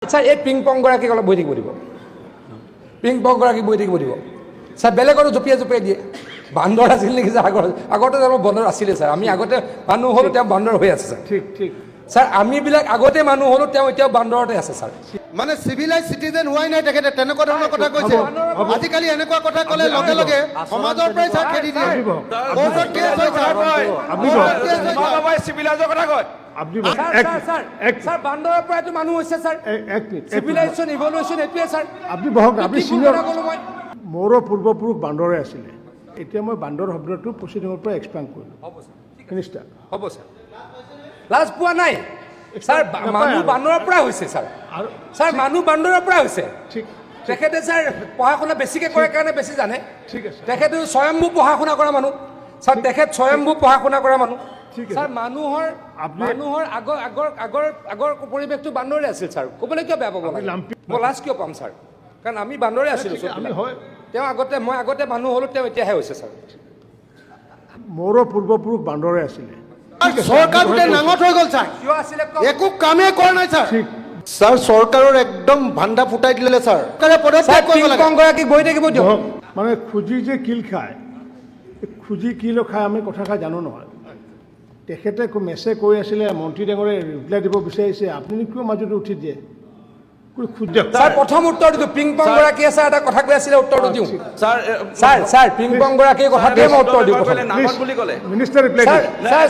sir এই ping pong গৰাকীক অলপ বহি থাকিব দিব পিং পং গৰাকীক বহি থাকিব দিব স্যাৰ বেলেগৰো জপিয়াই জপিয়াই দিয়ে বান্দৰ আছিল নেকি স্যাৰ আগতে বান্দৰ আছিলে স্যাৰ আমি আগতে মানুহ হলো তেওঁ বান্দৰ হৈ আছে স্যাৰ ঠিক ঠিক স্যাৰ আমি বিলাক আগতে মানুহ হলো তেওঁ এতিয়াও বান্দৰতে আছে স্যাৰ মানে সিভিলাইজ সিটিজেন হোৱাই নাই তেখেতে তেনেকুৱা ধৰণৰ কথা কৈছে আজিকালি এনেকুৱা কথা ক'লে লগে লগে সমাজৰ পৰাই চাই খেদি দিয়ে কোৰ্টত কেছ হৈ যায় সিভিলাইজৰ কথা কয় স্যাৰ বান্দৰৰ পৰাইতো মানুহ হৈছে স্যাৰ সিভিলাইজেশন ইভলিউশন এটোৱে স্যাৰ আপনি বহক আপনি সিনিয়ৰ মোৰো পূৰ্বপুৰুষ বান্দৰে আছিলে এতিয়া মই বান্দৰ শব্দটো প্ৰচিডিঙৰ পৰা এক্সপ্লেইন কৰিলোঁ হ'ব স্যাৰ ফিনিষ্টাৰ হ'ব স্যাৰ লাজ পোৱা নাই স্যাৰ মানুহ বান্দৰৰ পৰা হৈছে স্যাৰ স্যাৰ মানুহ বান্দৰৰ পৰা হৈছে ঠিক তেখেতে স্যাৰ পঢ়া শুনা বেছিকৈ কৰে কাৰণে বেছি জানে ঠিক আছে তেখেতে স্বয়ম্ভু পঢ়া শুনা কৰা মানুহ স্যাৰ তেখেত স্বয়ম্ভু পঢ়া শুনা কৰা মানুহ স্যাৰ মানুহৰ আগৰ পৰিৱেশটো বান্দৰে আছিল স্যার ক'বলৈ কিয় বেয়া পাব মই লাজ কিয় পাম স্যার কাৰণ আমি বান্দৰে আছিলোঁ তেওঁ মই আগতে মানুহ হ'লো তেওঁ এতিয়াহে হৈছে স্যার মোৰো পূৰ্বপুৰুষ বান্দৰে আছিলে চৰকাৰ গোটেই নাঙঠ হৈ গ'ল ছাৰ কিয় আছিলে একো কামেই কৰা নাই ছাৰ ঠিক ছাৰ চৰকাৰৰ একদম ভাণ্ডা ফুটাই দিলে ছাৰ পদত্যাগ কৰিব লাগে গৰাকীক বহি থাকিব দিয়ক মানে খুজি যে কিল খায় খুজি কিল খায় আমি কথাষাৰ জানো নহয় তেখেতে মেছেজ কৈ আছিলে মন্ত্ৰী ডাঙৰে ৰিপ্লাই দিব বিচাৰিছে আপুনি কিয় মাজতে উঠি দিয়ে স্যাৰ প্ৰথম উত্তৰ দিও পিং পং গৰাকী আছে এটা কথা কৈ আছিলে উত্তৰটো দিও স্যাৰ পিং পং গৰাকী কথা দিয়ে মই উত্তৰ দিও নামত বুলি ক'লে minister reply sir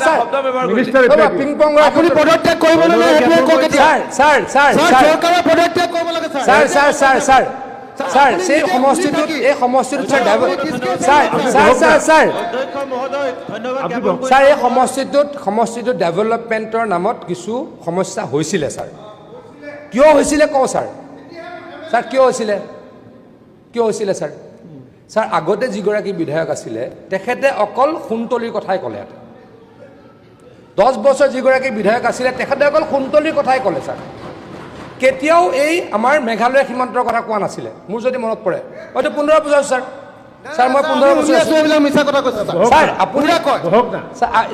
minister reply ping pong গৰাকী আপুনি পদত্যাগ কৰিব লাগে সেইটোৱে কওক এতিয়া স্যাৰ চৰকাৰে পদত্যাগ কৰিব লাগে ছাৰ স্যাৰ সেই সমষ্টিটোত এই সমষ্টিটোত স্যাৰ মহোদয় ধন্যবাদ স্যাৰ এই সমষ্টিটোত ডেভেলপমেণ্টৰ নামত কিছু সমস্যা হৈছিলে স্যাৰ কিয় হৈছিলে কওঁ স্যাৰ কিয় হৈছিলে স্যাৰ আগতে যিগৰাকী বিধায়ক আছিলে তেখেতে অকল সোণতলীৰ কথাই ক'লে 10 বছৰ যিগৰাকী বিধায়ক আছিলে তেখেতে অকল সোণতলীৰ কথাই ক'লে স্যাৰ কেতিয়াও এই আমাৰ মেঘালয় সীমান্তৰ কথা কোৱা নাছিলে মোৰ যদি মনত পৰে হয়তো 15 বছৰ স্যাৰ মই 15 বছৰ এইবিলাক মিছা কথা কৈছে স্যাৰ আপুনি কয়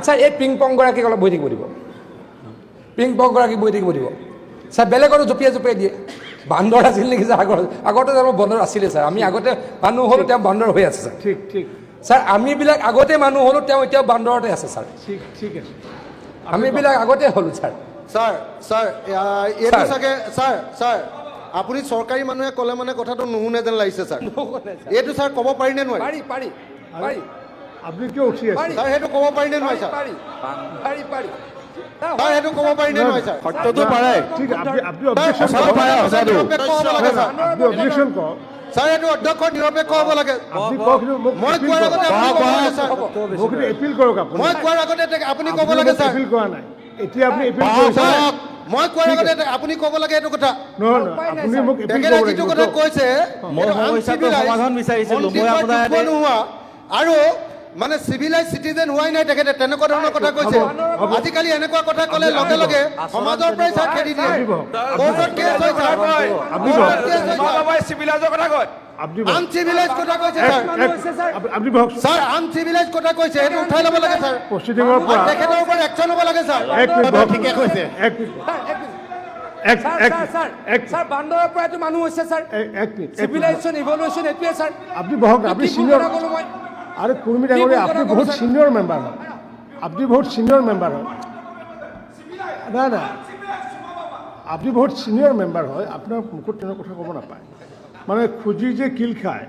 স্যাৰ এই পিং পং গৰাকীক অলপ বহি থাকিব দিব পিং পং গৰাকীক বহি থাকিব দিব স্যাৰ বেলেগৰো জপিয়াই জপিয়াই দিয়ে বান্দৰ আছিল নেকি স্যাৰ আগতে বান্দৰ আছিলে স্যাৰ আমি আগতে মানুহ হলো তেওঁ বান্দৰ হৈ আছে স্যাৰ ঠিক ঠিক স্যাৰ আমি বিলাক আগতে মানুহ হলো তেওঁ এতিয়াও বান্দৰতে আছে স্যাৰ ঠিক ঠিক আছে আমি বিলাক আগতে হলো স্যাৰ এইটো চাগে ছাৰ আপুনি চৰকাৰী মানুহে ক'লে মানে কথাটো নুশুনে যেন লাগিছে ছাৰ এইটো ছাৰ ক'ব পাৰি নে নোৱাৰি পাৰি আপনি কিয় উঠি আছে ছাৰ সেইটো ক'ব পাৰি নে নোৱাৰি ছাৰ পাৰি ছাৰ সেইটো ক'ব পাৰি নে নোৱাৰি ছাৰ সত্যটো পাৰে ঠিক আপনি অবজেকশন আপনি অবজেকশন কৰক ছাৰ এইটো অধ্যক্ষ নিৰপেক্ষ হ'ব লাগে আপনি কওক মই কোৱাৰ আগতে আপুনি ক'ব লাগে ছাৰ মোক এপিল কৰক আপুনি মই কোৱাৰ আগতে আপুনি ক'ব লাগে ছাৰ এপিল কৰা নাই এতিয়া আপনি এপিল কৰিছে মই কোৱাৰ আগতে আপুনি ক'ব লাগে এইটো কথা নহয় আপুনি মোক এপিল তেখেতে কৰিব যিটো কথা কৈছে সমাধান বিচাৰিছিলো মই আপোনাৰ আৰু মানে চিভিলাইজ চিটিজেন হোৱাই নাই তেখেতে তেনেকুৱা ধৰণৰ কথা কৈছে আজিকালি এনেকুৱা কথা ক'লে লগে লগে সমাজৰ পৰাই চাই খেদি দিয়ে কোৰ্টত কেছ হৈ যায় সিভিলাইজৰ কথা কয় আনচিভিলাইজ কথা কৈছে আপনি বহক ছাৰ আনচিভিলাইজ কথা কৈছে সেইটো উঠাই ল'ব লাগে ছাৰ প্ৰচিডিঙৰ পৰা তেখেতৰ ওপৰত একশ্যন হ'ব লাগে ছাৰ এক মিনিট বহক ঠিকে কৈছে স্যাৰ বান্দৰৰ পৰাইতো মানুহ হৈছে স্যাৰ এক মিনিট সিভিলাইজেশন ইভলিউশন এটোৱে স্যাৰ আপনি বহক আপনি সিনিয়ৰ আৰে কুৰ্মী ডাঙৰীয়া আপনি বহুত সিনিয়র মেম্বার হয় আপনি বহুত সিনিয়র মেম্বার হয় না আপনি বহুত সিনিয়র মেম্বার হয় আপনার মুখত তেনে কথা ক'ব নাপায় মানে খুজি যে কিল খায়